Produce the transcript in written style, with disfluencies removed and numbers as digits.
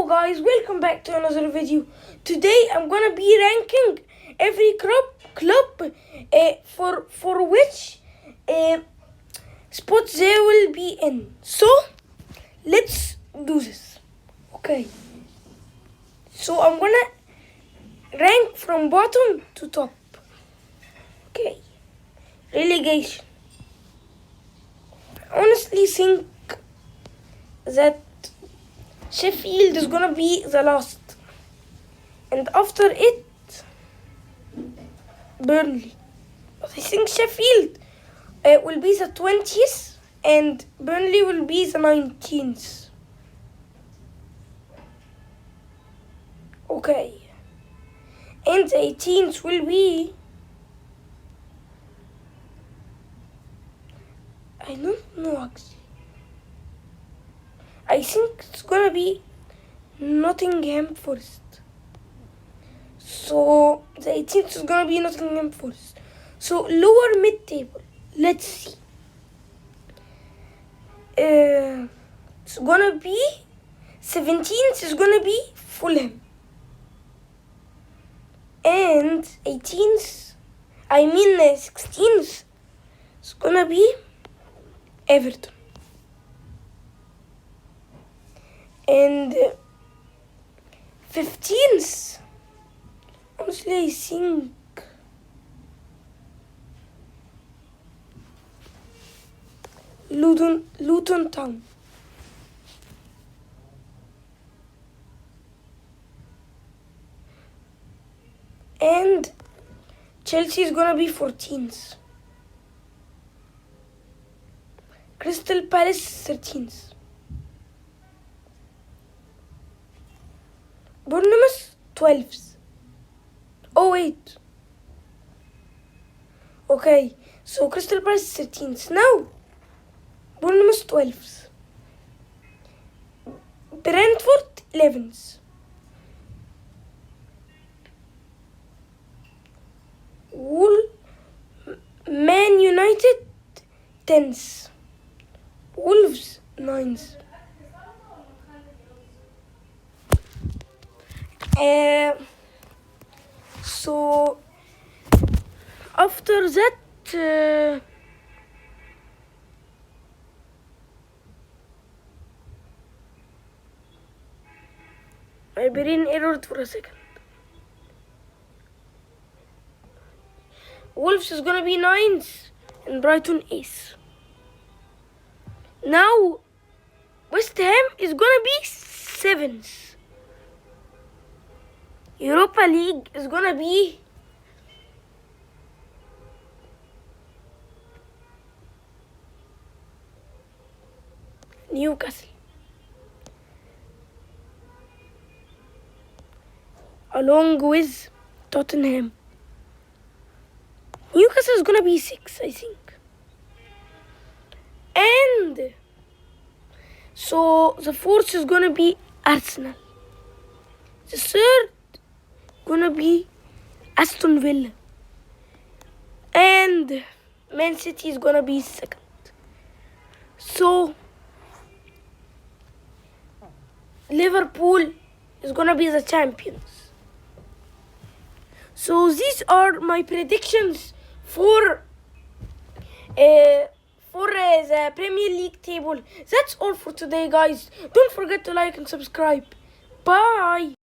Hello guys, welcome back to another video. Today I'm gonna be ranking every club for which spots they will be in. So let's do this. Okay. So I'm gonna rank from bottom to top. Okay. Relegation. I honestly think that Sheffield is gonna be the last, and after it, Burnley. But I think Sheffield will be the 20th, and Burnley will be the 19th. Okay, and the 18th will be. I don't know actually. I think it's gonna be Nottingham Forest. So the 18th is gonna be Nottingham Forest. So lower mid-table. Let's see. It's gonna be 17th is gonna be Fulham. And 16th is gonna be Everton. And 15th, honestly, I think Luton Town. And Chelsea is gonna be 14th. Crystal Palace 13th. Bournemouth 12th. Oh wait. Okay, so Crystal Palace 13th. Now Bournemouth 12th. Brentford 11th. Man United 10th. Wolves 9th. So after that, my brain errored for a second. Wolves is gonna be 9th and Brighton 8th. Now West Ham is gonna be 7th. Europa League is gonna be Newcastle, along with Tottenham. Newcastle is gonna be 6th, I think. And so the 4th is gonna be Arsenal. The 3rd gonna be Aston Villa. And Man City is gonna be 2nd. So Liverpool is gonna be the champions. So these are my predictions for the Premier League table. That's all for today, guys. Don't forget to like and subscribe. Bye.